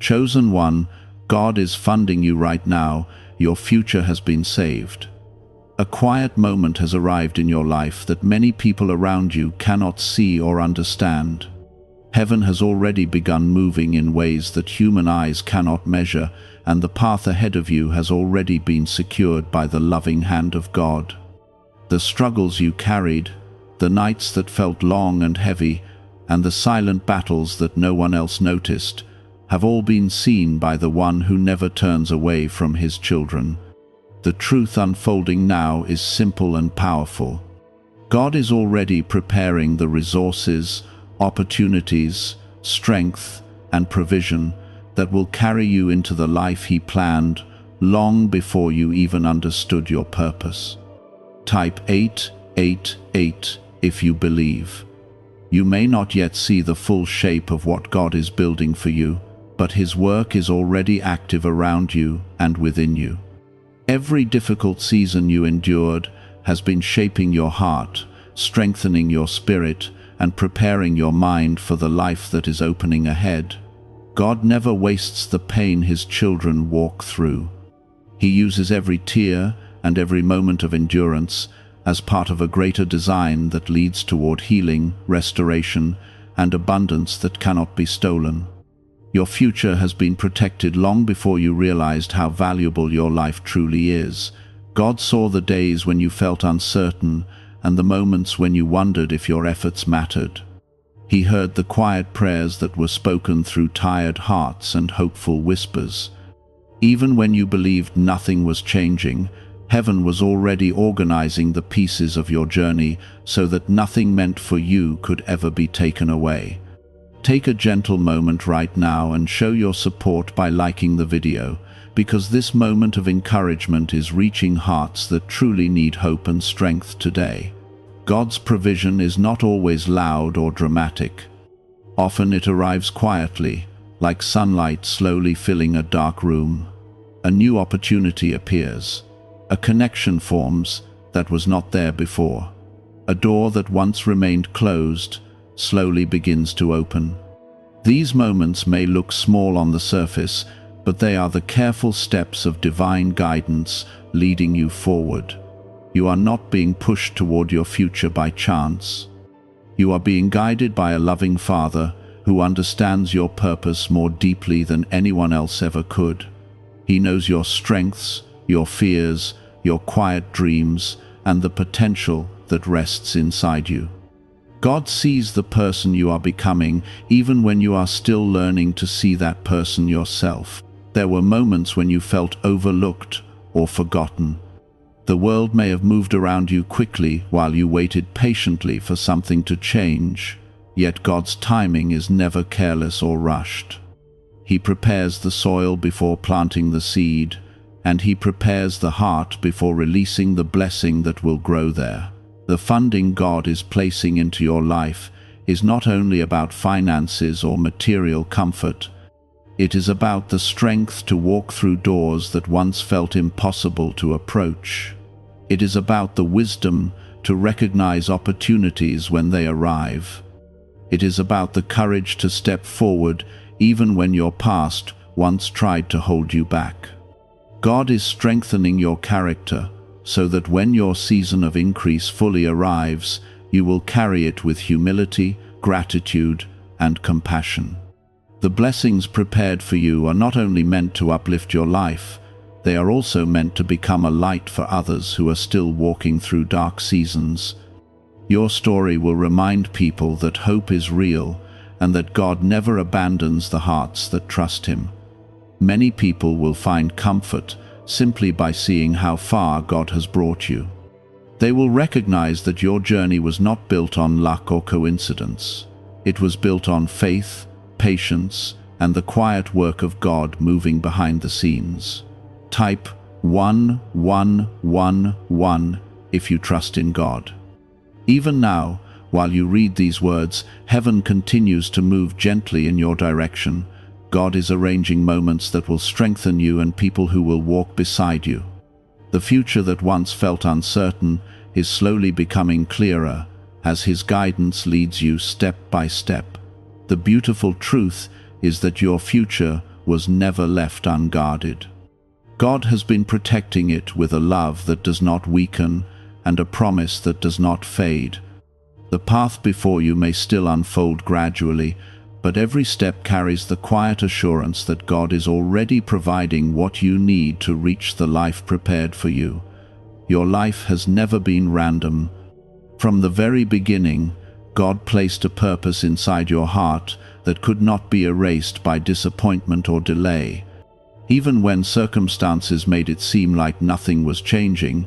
Chosen one, God is funding you right now. Your future has been saved. A quiet moment has arrived in your life that many people around you cannot see or understand. Heaven has already begun moving in ways that human eyes cannot measure, and the path ahead of you has already been secured by the loving hand of God. The struggles you carried, the nights that felt long and heavy, and the silent battles that no one else noticed, have all been seen by the one who never turns away from his children. The truth unfolding now is simple and powerful. God is already preparing the resources, opportunities, strength, and provision that will carry you into the life He planned long before you even understood your purpose. Type 888 if you believe. You may not yet see the full shape of what God is building for you, but His work is already active around you and within you. Every difficult season you endured has been shaping your heart, strengthening your spirit, and preparing your mind for the life that is opening ahead. God never wastes the pain His children walk through. He uses every tear and every moment of endurance as part of a greater design that leads toward healing, restoration, and abundance that cannot be stolen. Your future has been protected long before you realized how valuable your life truly is. God saw the days when you felt uncertain and the moments when you wondered if your efforts mattered. He heard the quiet prayers that were spoken through tired hearts and hopeful whispers. Even when you believed nothing was changing, Heaven was already organizing the pieces of your journey so that nothing meant for you could ever be taken away. Take a gentle moment right now and show your support by liking the video, because this moment of encouragement is reaching hearts that truly need hope and strength today. God's provision is not always loud or dramatic. Often it arrives quietly, like sunlight slowly filling a dark room. A new opportunity appears. A connection forms that was not there before. A door that once remained closed slowly begins to open. These moments may look small on the surface, but they are the careful steps of divine guidance leading you forward. You are not being pushed toward your future by chance. You are being guided by a loving Father who understands your purpose more deeply than anyone else ever could. He knows your strengths, your fears, your quiet dreams, and the potential that rests inside you. God sees the person you are becoming, even when you are still learning to see that person yourself. There were moments when you felt overlooked or forgotten. The world may have moved around you quickly while you waited patiently for something to change, yet God's timing is never careless or rushed. He prepares the soil before planting the seed, and He prepares the heart before releasing the blessing that will grow there. The funding God is placing into your life is not only about finances or material comfort. It is about the strength to walk through doors that once felt impossible to approach. It is about the wisdom to recognize opportunities when they arrive. It is about the courage to step forward even when your past once tried to hold you back. God is strengthening your character so that when your season of increase fully arrives, you will carry it with humility, gratitude, and compassion. The blessings prepared for you are not only meant to uplift your life, they are also meant to become a light for others who are still walking through dark seasons. Your story will remind people that hope is real and that God never abandons the hearts that trust Him. Many people will find comfort simply by seeing how far God has brought you. They will recognize that your journey was not built on luck or coincidence. It was built on faith, patience, and the quiet work of God moving behind the scenes. Type 1111 if you trust in God. Even now, while you read these words, heaven continues to move gently in your direction. God is arranging moments that will strengthen you and people who will walk beside you. The future that once felt uncertain is slowly becoming clearer as His guidance leads you step by step. The beautiful truth is that your future was never left unguarded. God has been protecting it with a love that does not weaken and a promise that does not fade. The path before you may still unfold gradually, but every step carries the quiet assurance that God is already providing what you need to reach the life prepared for you. Your life has never been random. From the very beginning, God placed a purpose inside your heart that could not be erased by disappointment or delay. Even when circumstances made it seem like nothing was changing,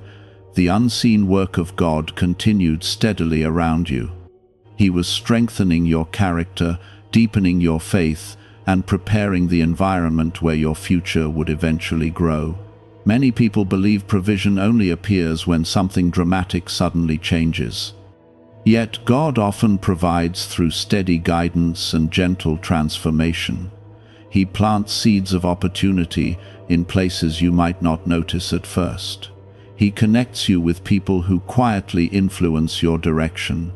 the unseen work of God continued steadily around you. He was strengthening your character, deepening your faith, and preparing the environment where your future would eventually grow. Many people believe provision only appears when something dramatic suddenly changes. Yet God often provides through steady guidance and gentle transformation. He plants seeds of opportunity in places you might not notice at first. He connects you with people who quietly influence your direction.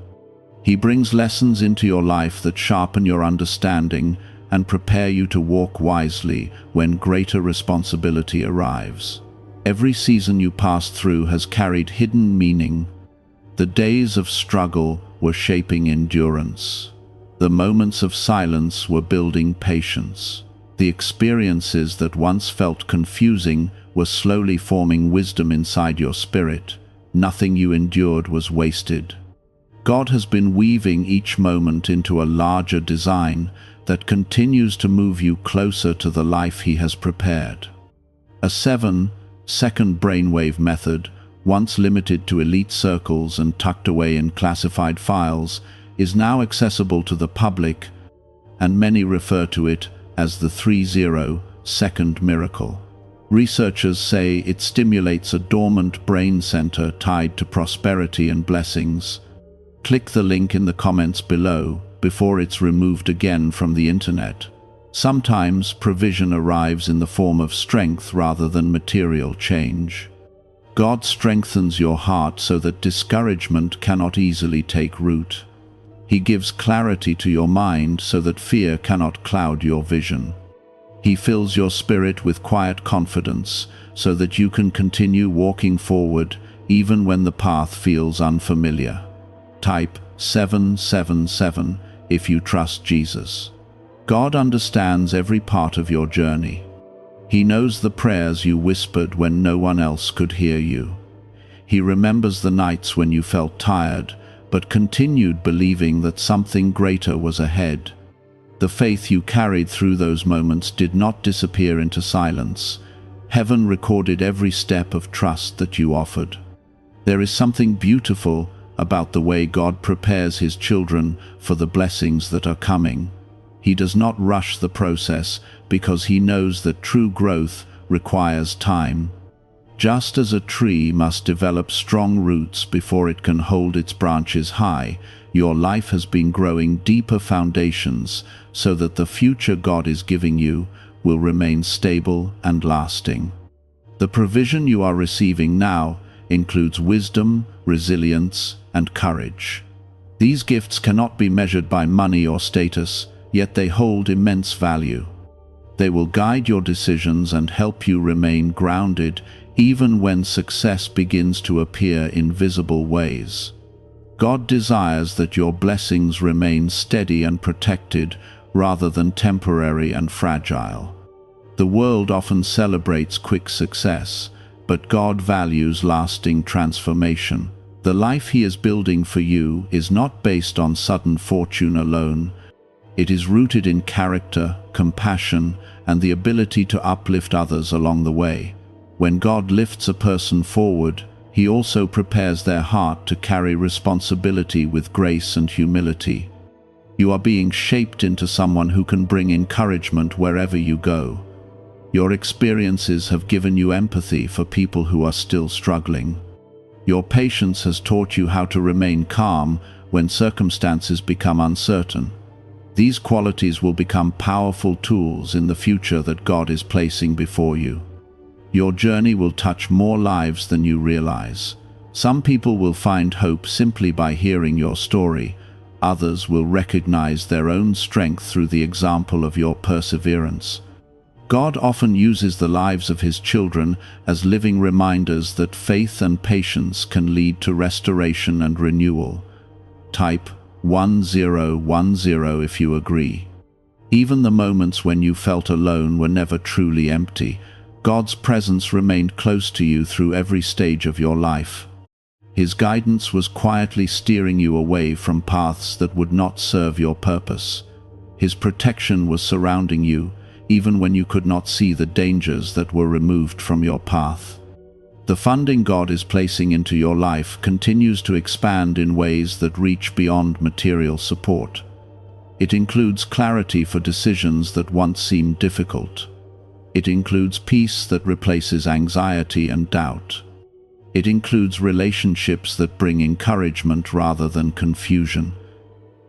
He brings lessons into your life that sharpen your understanding and prepare you to walk wisely when greater responsibility arrives. Every season you pass through has carried hidden meaning. The days of struggle were shaping endurance. The moments of silence were building patience. The experiences that once felt confusing were slowly forming wisdom inside your spirit. Nothing you endured was wasted. God has been weaving each moment into a larger design that continues to move you closer to the life He has prepared. A 7-second brainwave method, once limited to elite circles and tucked away in classified files, is now accessible to the public, and many refer to it as the 30-second miracle. Researchers say it stimulates a dormant brain center tied to prosperity and blessings. Click the link in the comments below before it's removed again from the internet. Sometimes provision arrives in the form of strength rather than material change. God strengthens your heart so that discouragement cannot easily take root. He gives clarity to your mind so that fear cannot cloud your vision. He fills your spirit with quiet confidence so that you can continue walking forward even when the path feels unfamiliar. Type 777 if you trust Jesus. God understands every part of your journey. He knows the prayers you whispered when no one else could hear you. He remembers the nights when you felt tired, but continued believing that something greater was ahead. The faith you carried through those moments did not disappear into silence. Heaven recorded every step of trust that you offered. There is something beautiful about the way God prepares His children for the blessings that are coming. He does not rush the process because He knows that true growth requires time. Just as a tree must develop strong roots before it can hold its branches high, your life has been growing deeper foundations so that the future God is giving you will remain stable and lasting. The provision you are receiving now includes wisdom, resilience, and courage. These gifts cannot be measured by money or status, yet they hold immense value. They will guide your decisions and help you remain grounded even when success begins to appear in visible ways. God desires that your blessings remain steady and protected rather than temporary and fragile. The world often celebrates quick success, but God values lasting transformation. The life He is building for you is not based on sudden fortune alone. It is rooted in character, compassion, and the ability to uplift others along the way. When God lifts a person forward, He also prepares their heart to carry responsibility with grace and humility. You are being shaped into someone who can bring encouragement wherever you go. Your experiences have given you empathy for people who are still struggling. Your patience has taught you how to remain calm when circumstances become uncertain. These qualities will become powerful tools in the future that God is placing before you. Your journey will touch more lives than you realize. Some people will find hope simply by hearing your story. Others will recognize their own strength through the example of your perseverance. God often uses the lives of his children as living reminders that faith and patience can lead to restoration and renewal. Type 1010 if you agree. Even the moments when you felt alone were never truly empty. God's presence remained close to you through every stage of your life. His guidance was quietly steering you away from paths that would not serve your purpose. His protection was surrounding you, even when you could not see the dangers that were removed from your path. The funding God is placing into your life continues to expand in ways that reach beyond material support. It includes clarity for decisions that once seemed difficult. It includes peace that replaces anxiety and doubt. It includes relationships that bring encouragement rather than confusion.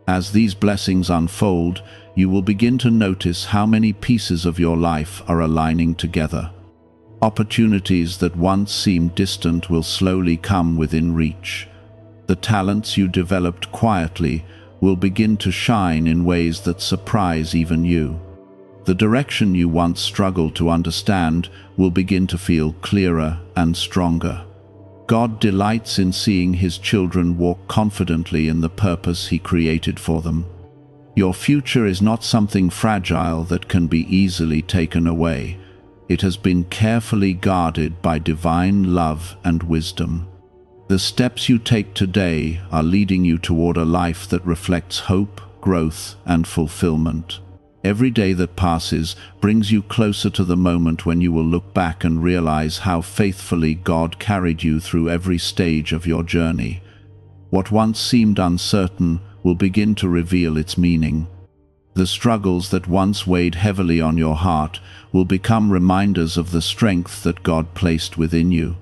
As these blessings unfold, you will begin to notice how many pieces of your life are aligning together. Opportunities that once seemed distant will slowly come within reach. The talents you developed quietly will begin to shine in ways that surprise even you. The direction you once struggled to understand will begin to feel clearer and stronger. God delights in seeing his children walk confidently in the purpose he created for them. Your future is not something fragile that can be easily taken away. It has been carefully guarded by divine love and wisdom. The steps you take today are leading you toward a life that reflects hope, growth, and fulfillment. Every day that passes brings you closer to the moment when you will look back and realize how faithfully God carried you through every stage of your journey. What once seemed uncertain will begin to reveal its meaning. The struggles that once weighed heavily on your heart will become reminders of the strength that God placed within you.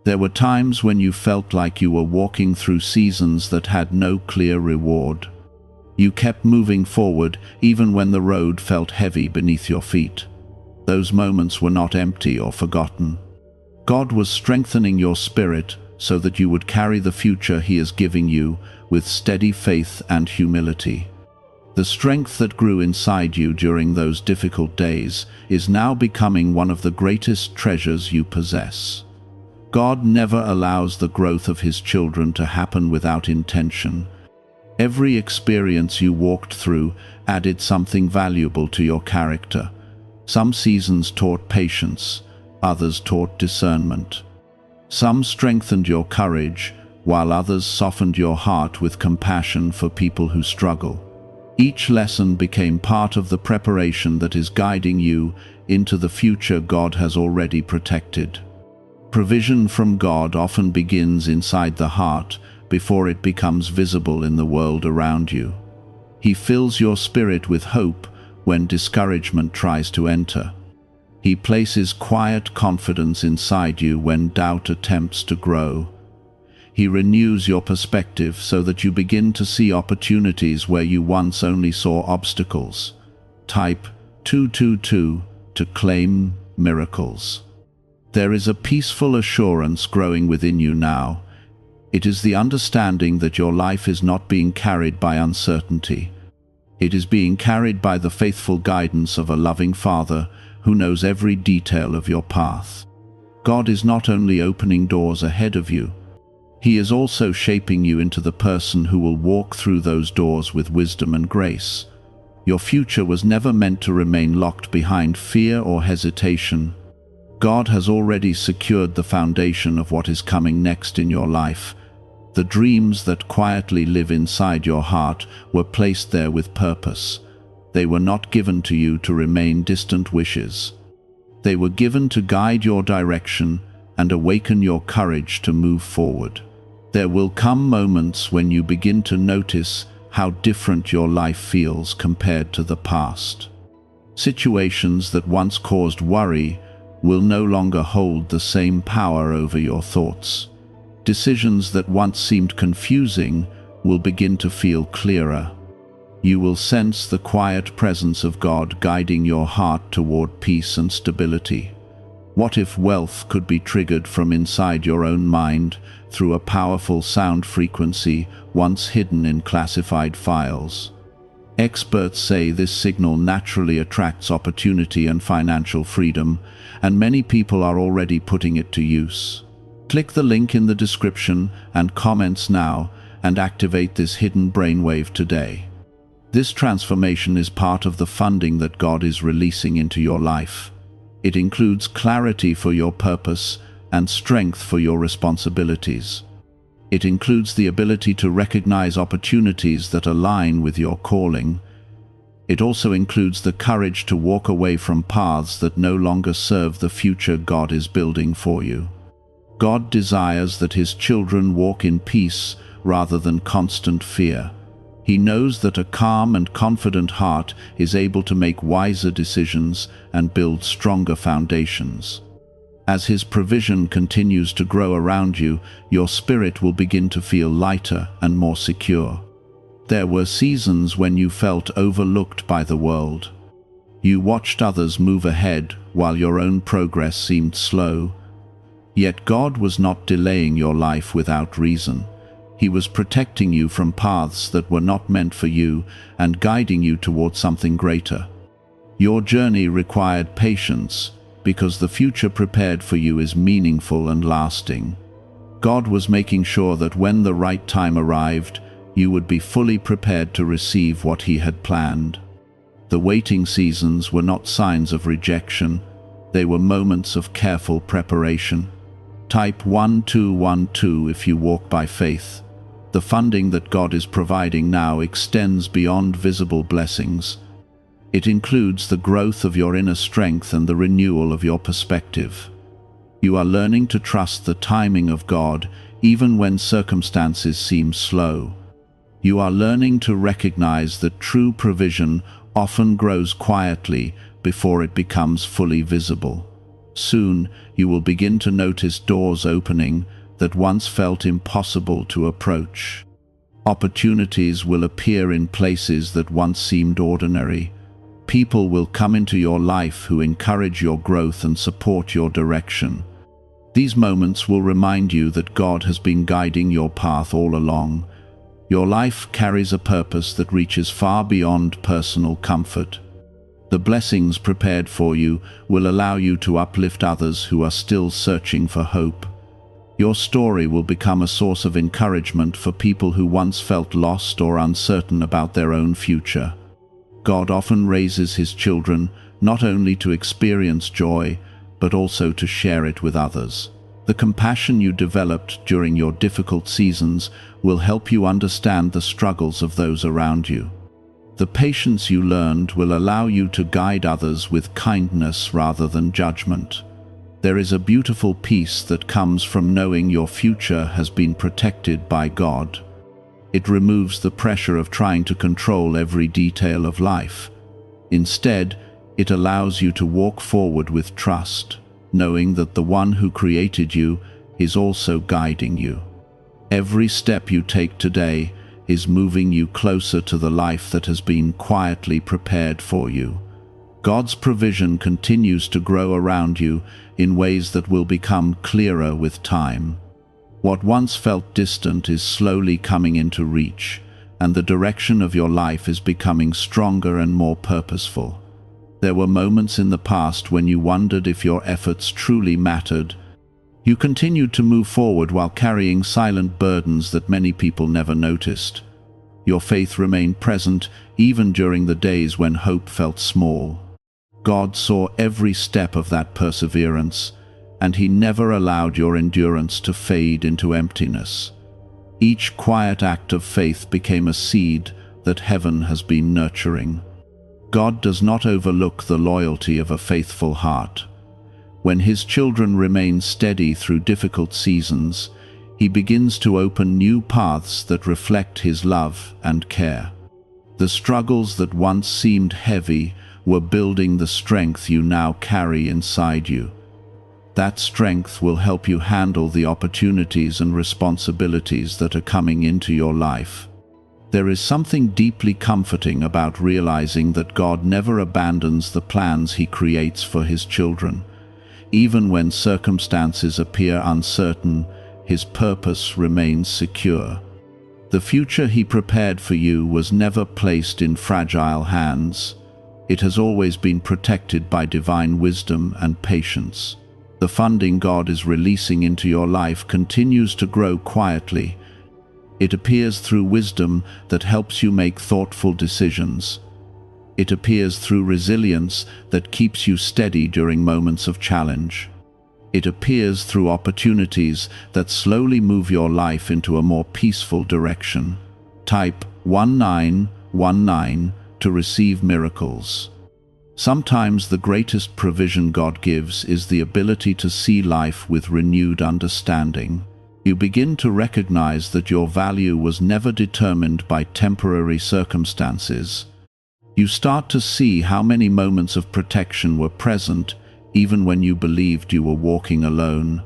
There were times when you felt like you were walking through seasons that had no clear reward. You kept moving forward even when the road felt heavy beneath your feet. Those moments were not empty or forgotten. God was strengthening your spirit so that you would carry the future he is giving you with steady faith and humility. The strength that grew inside you during those difficult days is now becoming one of the greatest treasures you possess. God never allows the growth of his children to happen without intention. Every experience you walked through added something valuable to your character. Some seasons taught patience, others taught discernment. Some strengthened your courage, while others softened your heart with compassion for people who struggle. Each lesson became part of the preparation that is guiding you into the future God has already protected. Provision from God often begins inside the heart before it becomes visible in the world around you. He fills your spirit with hope when discouragement tries to enter. He places quiet confidence inside you when doubt attempts to grow. He renews your perspective so that you begin to see opportunities where you once only saw obstacles. Type 222 to claim miracles. There is a peaceful assurance growing within you now. It is the understanding that your life is not being carried by uncertainty. It is being carried by the faithful guidance of a loving Father who knows every detail of your path. God is not only opening doors ahead of you, he is also shaping you into the person who will walk through those doors with wisdom and grace. Your future was never meant to remain locked behind fear or hesitation. God has already secured the foundation of what is coming next in your life. The dreams that quietly live inside your heart were placed there with purpose. They were not given to you to remain distant wishes. They were given to guide your direction and awaken your courage to move forward. There will come moments when you begin to notice how different your life feels compared to the past. Situations that once caused worry will no longer hold the same power over your thoughts. Decisions that once seemed confusing will begin to feel clearer. You will sense the quiet presence of God guiding your heart toward peace and stability. What if wealth could be triggered from inside your own mind through a powerful sound frequency once hidden in classified files? Experts say this signal naturally attracts opportunity and financial freedom, and many people are already putting it to use. Click the link in the description and comments now and activate this hidden brainwave today. This transformation is part of the funding that God is releasing into your life. It includes clarity for your purpose and strength for your responsibilities. It includes the ability to recognize opportunities that align with your calling. It also includes the courage to walk away from paths that no longer serve the future God is building for you. God desires that His children walk in peace rather than constant fear. He knows that a calm and confident heart is able to make wiser decisions and build stronger foundations. As His provision continues to grow around you, your spirit will begin to feel lighter and more secure. There were seasons when you felt overlooked by the world. You watched others move ahead while your own progress seemed slow. Yet God was not delaying your life without reason. He was protecting you from paths that were not meant for you and guiding you toward something greater. Your journey required patience because the future prepared for you is meaningful and lasting. God was making sure that when the right time arrived, you would be fully prepared to receive what He had planned. The waiting seasons were not signs of rejection. They were moments of careful preparation. Type 1212 if you walk by faith. The funding that God is providing now extends beyond visible blessings. It includes the growth of your inner strength and the renewal of your perspective. You are learning to trust the timing of God even when circumstances seem slow. You are learning to recognize that true provision often grows quietly before it becomes fully visible. Soon, you will begin to notice doors opening that once felt impossible to approach. Opportunities will appear in places that once seemed ordinary. People will come into your life who encourage your growth and support your direction. These moments will remind you that God has been guiding your path all along. Your life carries a purpose that reaches far beyond personal comfort. The blessings prepared for you will allow you to uplift others who are still searching for hope. Your story will become a source of encouragement for people who once felt lost or uncertain about their own future. God often raises His children not only to experience joy, but also to share it with others. The compassion you developed during your difficult seasons will help you understand the struggles of those around you. The patience you learned will allow you to guide others with kindness rather than judgment. There is a beautiful peace that comes from knowing your future has been protected by God. It removes the pressure of trying to control every detail of life. Instead, it allows you to walk forward with trust, knowing that the one who created you is also guiding you. Every step you take today is moving you closer to the life that has been quietly prepared for you. God's provision continues to grow around you in ways that will become clearer with time. What once felt distant is slowly coming into reach, and the direction of your life is becoming stronger and more purposeful. There were moments in the past when you wondered if your efforts truly mattered. You continued to move forward while carrying silent burdens that many people never noticed. Your faith remained present even during the days when hope felt small. God saw every step of that perseverance, and He never allowed your endurance to fade into emptiness. Each quiet act of faith became a seed that heaven has been nurturing. God does not overlook the loyalty of a faithful heart. When His children remain steady through difficult seasons, He begins to open new paths that reflect His love and care. The struggles that once seemed heavy were building the strength you now carry inside you. That strength will help you handle the opportunities and responsibilities that are coming into your life. There is something deeply comforting about realizing that God never abandons the plans He creates for His children. Even when circumstances appear uncertain, His purpose remains secure. The future He prepared for you was never placed in fragile hands. It has always been protected by divine wisdom and patience. The funding God is releasing into your life continues to grow quietly. It appears through wisdom that helps you make thoughtful decisions. It appears through resilience that keeps you steady during moments of challenge. It appears through opportunities that slowly move your life into a more peaceful direction. Type 1919 to receive miracles. Sometimes the greatest provision God gives is the ability to see life with renewed understanding. You begin to recognize that your value was never determined by temporary circumstances. You start to see how many moments of protection were present even when you believed you were walking alone.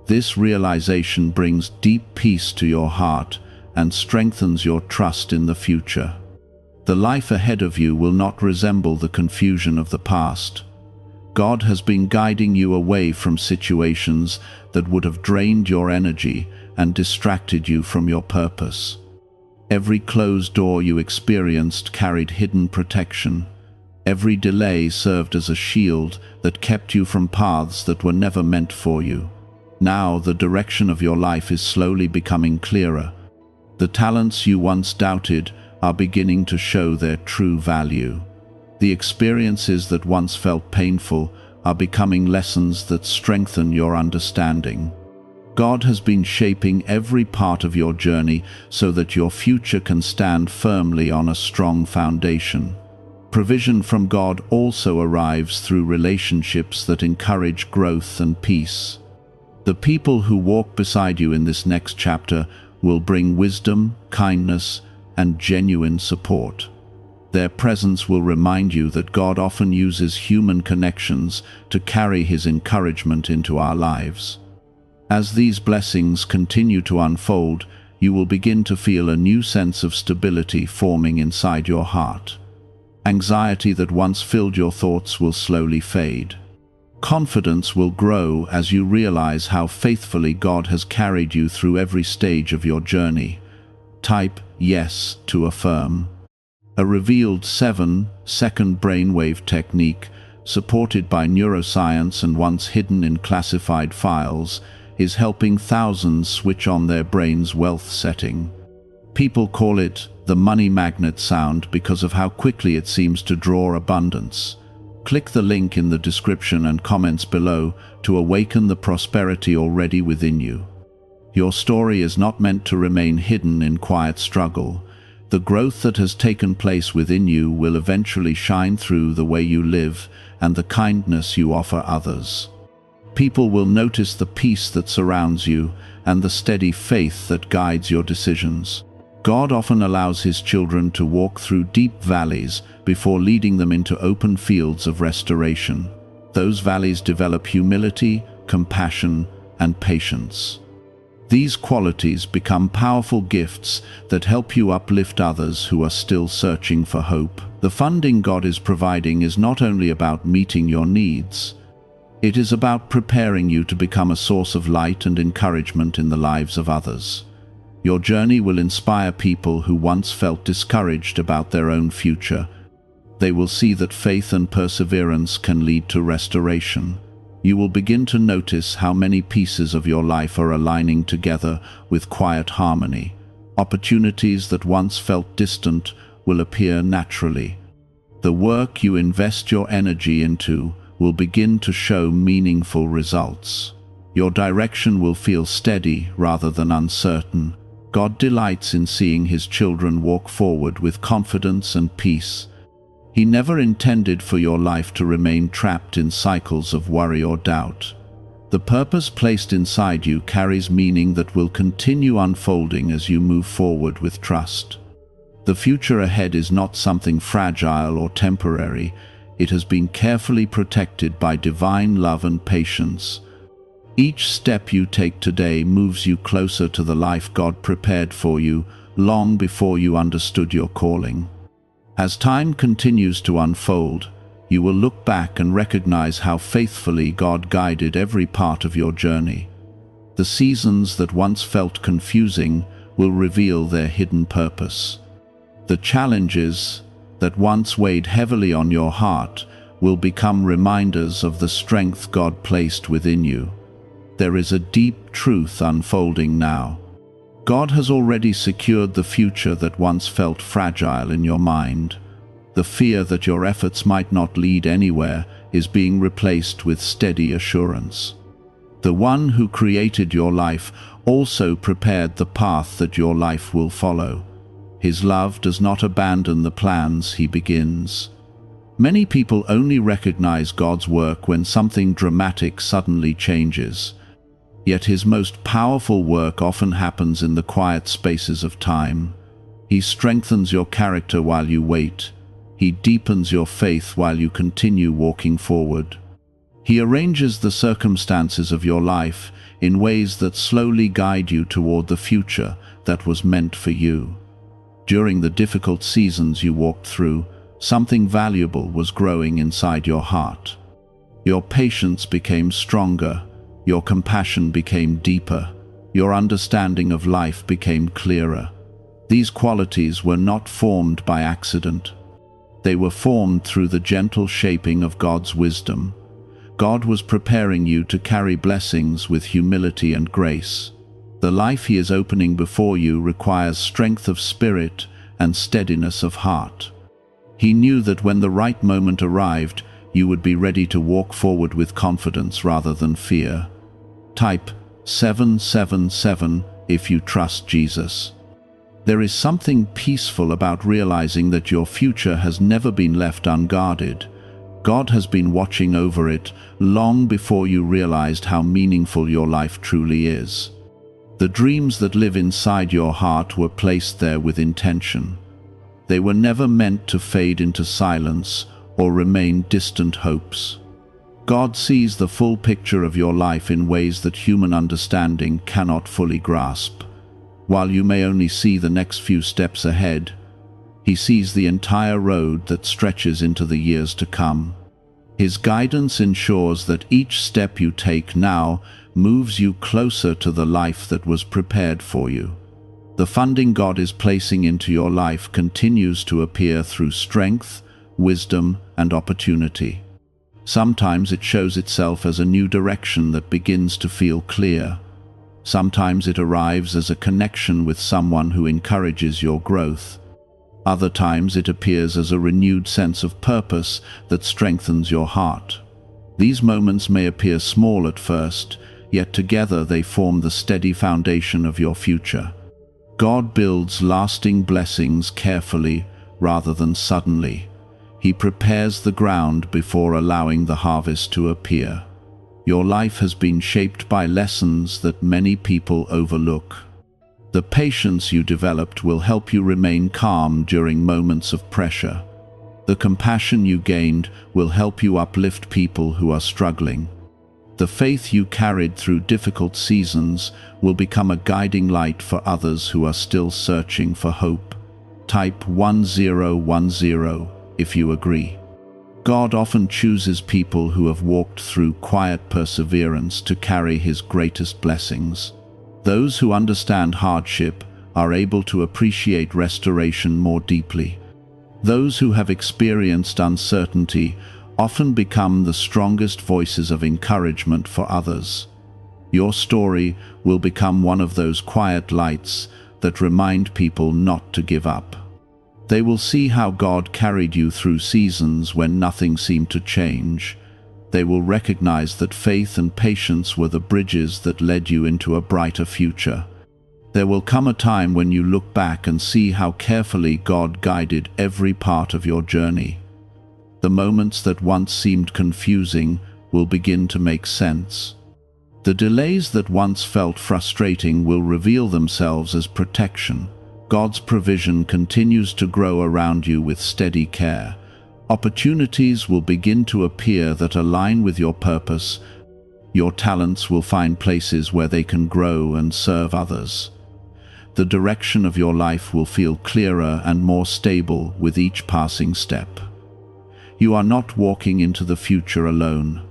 This realization brings deep peace to your heart and strengthens your trust in the future. The life ahead of you will not resemble the confusion of the past. God has been guiding you away from situations that would have drained your energy and distracted you from your purpose. Every closed door you experienced carried hidden protection. Every delay served as a shield that kept you from paths that were never meant for you. Now the direction of your life is slowly becoming clearer. The talents you once doubted are beginning to show their true value. The experiences that once felt painful are becoming lessons that strengthen your understanding. God has been shaping every part of your journey so that your future can stand firmly on a strong foundation. Provision from God also arrives through relationships that encourage growth and peace. The people who walk beside you in this next chapter will bring wisdom, kindness, and genuine support. Their presence will remind you that God often uses human connections to carry His encouragement into our lives. As these blessings continue to unfold, you will begin to feel a new sense of stability forming inside your heart. Anxiety that once filled your thoughts will slowly fade. Confidence will grow as you realize how faithfully God has carried you through every stage of your journey. Type yes to affirm. A revealed 7-second brainwave technique, supported by neuroscience and once hidden in classified files, is helping thousands switch on their brain's wealth setting. People call it the money magnet sound because of how quickly it seems to draw abundance. Click the link in the description and comments below to awaken the prosperity already within you. Your story is not meant to remain hidden in quiet struggle. The growth that has taken place within you will eventually shine through the way you live and the kindness you offer others. People will notice the peace that surrounds you and the steady faith that guides your decisions. God often allows His children to walk through deep valleys before leading them into open fields of restoration. Those valleys develop humility, compassion, and patience. These qualities become powerful gifts that help you uplift others who are still searching for hope. The funding God is providing is not only about meeting your needs. It is about preparing you to become a source of light and encouragement in the lives of others. Your journey will inspire people who once felt discouraged about their own future. They will see that faith and perseverance can lead to restoration. You will begin to notice how many pieces of your life are aligning together with quiet harmony. Opportunities that once felt distant will appear naturally. The work you invest your energy into will begin to show meaningful results. Your direction will feel steady rather than uncertain. God delights in seeing His children walk forward with confidence and peace. He never intended for your life to remain trapped in cycles of worry or doubt. The purpose placed inside you carries meaning that will continue unfolding as you move forward with trust. The future ahead is not something fragile or temporary. It has been carefully protected by divine love and patience. Each step you take today moves you closer to the life God prepared for you long before you understood your calling. As time continues to unfold, you will look back and recognize how faithfully God guided every part of your journey. The seasons that once felt confusing will reveal their hidden purpose. The challenges that once weighed heavily on your heart will become reminders of the strength God placed within you. There is a deep truth unfolding now. God has already secured the future that once felt fragile in your mind. The fear that your efforts might not lead anywhere is being replaced with steady assurance. The one who created your life also prepared the path that your life will follow. His love does not abandon the plans he begins. Many people only recognize God's work when something dramatic suddenly changes. Yet his most powerful work often happens in the quiet spaces of time. He strengthens your character while you wait. He deepens your faith while you continue walking forward. He arranges the circumstances of your life in ways that slowly guide you toward the future that was meant for you. During the difficult seasons you walked through, something valuable was growing inside your heart. Your patience became stronger. Your compassion became deeper. Your understanding of life became clearer. These qualities were not formed by accident. They were formed through the gentle shaping of God's wisdom. God was preparing you to carry blessings with humility and grace. The life He is opening before you requires strength of spirit and steadiness of heart. He knew that when the right moment arrived, you would be ready to walk forward with confidence rather than fear. Type 777 if you trust Jesus. There is something peaceful about realizing that your future has never been left unguarded. God has been watching over it long before you realized how meaningful your life truly is. The dreams that live inside your heart were placed there with intention. They were never meant to fade into silence or remain distant hopes. God sees the full picture of your life in ways that human understanding cannot fully grasp. While you may only see the next few steps ahead, He sees the entire road that stretches into the years to come. His guidance ensures that each step you take now moves you closer to the life that was prepared for you. The funding God is placing into your life continues to appear through strength, wisdom, and opportunity. Sometimes it shows itself as a new direction that begins to feel clear. Sometimes it arrives as a connection with someone who encourages your growth. Other times it appears as a renewed sense of purpose that strengthens your heart. These moments may appear small at first, yet together they form the steady foundation of your future. God builds lasting blessings carefully rather than suddenly. He prepares the ground before allowing the harvest to appear. Your life has been shaped by lessons that many people overlook. The patience you developed will help you remain calm during moments of pressure. The compassion you gained will help you uplift people who are struggling. The faith you carried through difficult seasons will become a guiding light for others who are still searching for hope. Type 1010 if you agree. God often chooses people who have walked through quiet perseverance to carry His greatest blessings. Those who understand hardship are able to appreciate restoration more deeply. Those who have experienced uncertainty often become the strongest voices of encouragement for others. Your story will become one of those quiet lights that remind people not to give up. They will see how God carried you through seasons when nothing seemed to change. They will recognize that faith and patience were the bridges that led you into a brighter future. There will come a time when you look back and see how carefully God guided every part of your journey. The moments that once seemed confusing will begin to make sense. The delays that once felt frustrating will reveal themselves as protection. God's provision continues to grow around you with steady care. Opportunities will begin to appear that align with your purpose. Your talents will find places where they can grow and serve others. The direction of your life will feel clearer and more stable with each passing step. You are not walking into the future alone.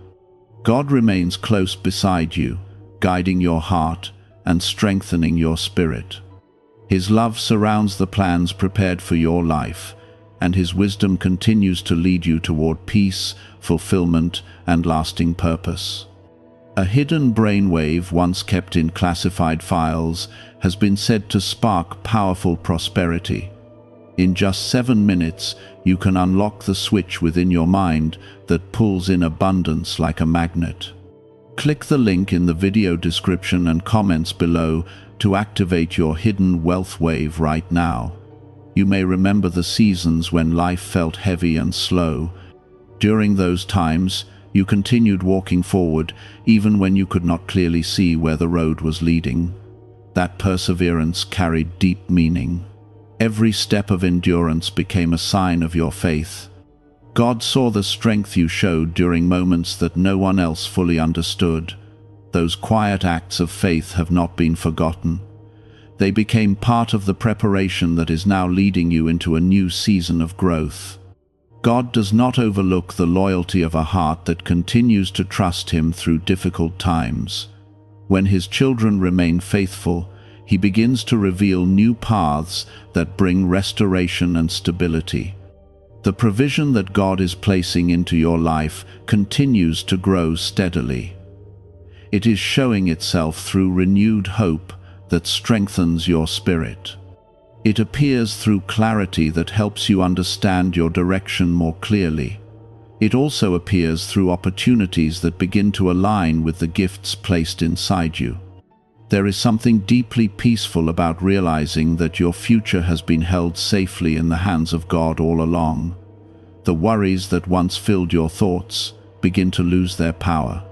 God remains close beside you, guiding your heart and strengthening your spirit. His love surrounds the plans prepared for your life, and His wisdom continues to lead you toward peace, fulfillment, and lasting purpose. A hidden brainwave once kept in classified files has been said to spark powerful prosperity. In just 7 minutes, you can unlock the switch within your mind that pulls in abundance like a magnet. Click the link in the video description and comments below to activate your hidden wealth wave right now. You may remember the seasons when life felt heavy and slow. During those times, you continued walking forward even when you could not clearly see where the road was leading. That perseverance carried deep meaning. Every step of endurance became a sign of your faith. God saw the strength you showed during moments that no one else fully understood. Those quiet acts of faith have not been forgotten. They became part of the preparation that is now leading you into a new season of growth. God does not overlook the loyalty of a heart that continues to trust Him through difficult times. When His children remain faithful, He begins to reveal new paths that bring restoration and stability. The provision that God is placing into your life continues to grow steadily. It is showing itself through renewed hope that strengthens your spirit. It appears through clarity that helps you understand your direction more clearly. It also appears through opportunities that begin to align with the gifts placed inside you. There is something deeply peaceful about realizing that your future has been held safely in the hands of God all along. The worries that once filled your thoughts begin to lose their power.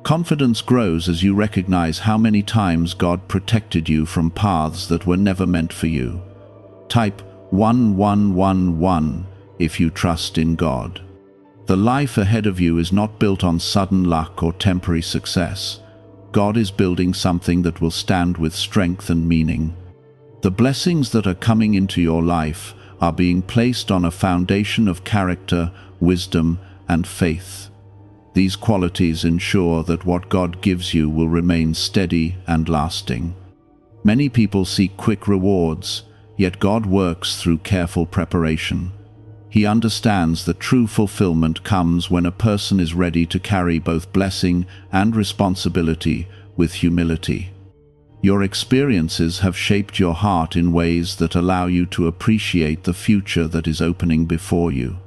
Confidence grows as you recognize how many times God protected you from paths that were never meant for you. Type 1111 if you trust in God. The life ahead of you is not built on sudden luck or temporary success. God is building something that will stand with strength and meaning. The blessings that are coming into your life are being placed on a foundation of character, wisdom, and faith. These qualities ensure that what God gives you will remain steady and lasting. Many people seek quick rewards, yet God works through careful preparation. He understands that true fulfillment comes when a person is ready to carry both blessing and responsibility with humility. Your experiences have shaped your heart in ways that allow you to appreciate the future that is opening before you.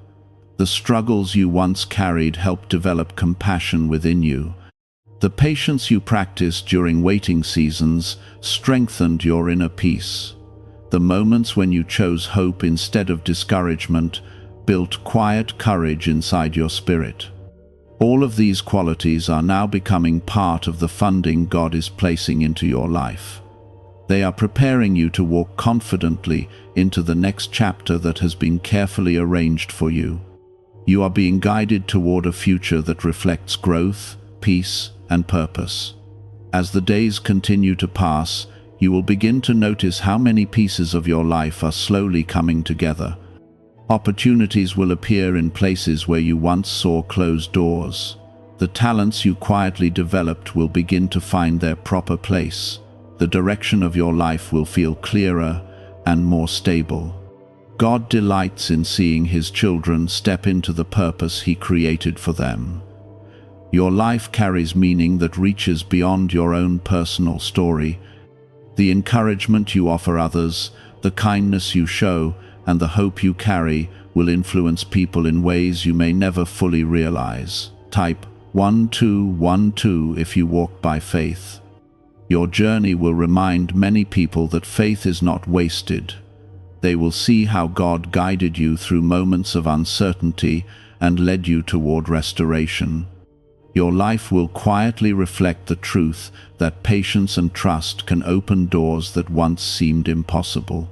The struggles you once carried helped develop compassion within you. The patience you practiced during waiting seasons strengthened your inner peace. The moments when you chose hope instead of discouragement built quiet courage inside your spirit. All of these qualities are now becoming part of the funding God is placing into your life. They are preparing you to walk confidently into the next chapter that has been carefully arranged for you. You are being guided toward a future that reflects growth, peace, and purpose. As the days continue to pass, you will begin to notice how many pieces of your life are slowly coming together. Opportunities will appear in places where you once saw closed doors. The talents you quietly developed will begin to find their proper place. The direction of your life will feel clearer and more stable. God delights in seeing His children step into the purpose He created for them. Your life carries meaning that reaches beyond your own personal story. The encouragement you offer others, the kindness you show, and the hope you carry will influence people in ways you may never fully realize. Type 1212 if you walk by faith. Your journey will remind many people that faith is not wasted. They will see how God guided you through moments of uncertainty and led you toward restoration. Your life will quietly reflect the truth that patience and trust can open doors that once seemed impossible.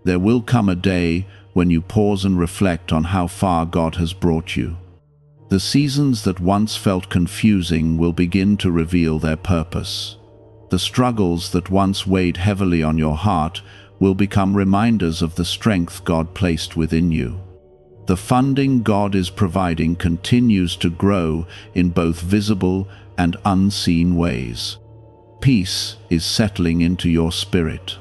There will come a day when you pause and reflect on how far God has brought you. The seasons that once felt confusing will begin to reveal their purpose. The struggles that once weighed heavily on your heart will become reminders of the strength God placed within you. The funding God is providing continues to grow in both visible and unseen ways. Peace is settling into your spirit.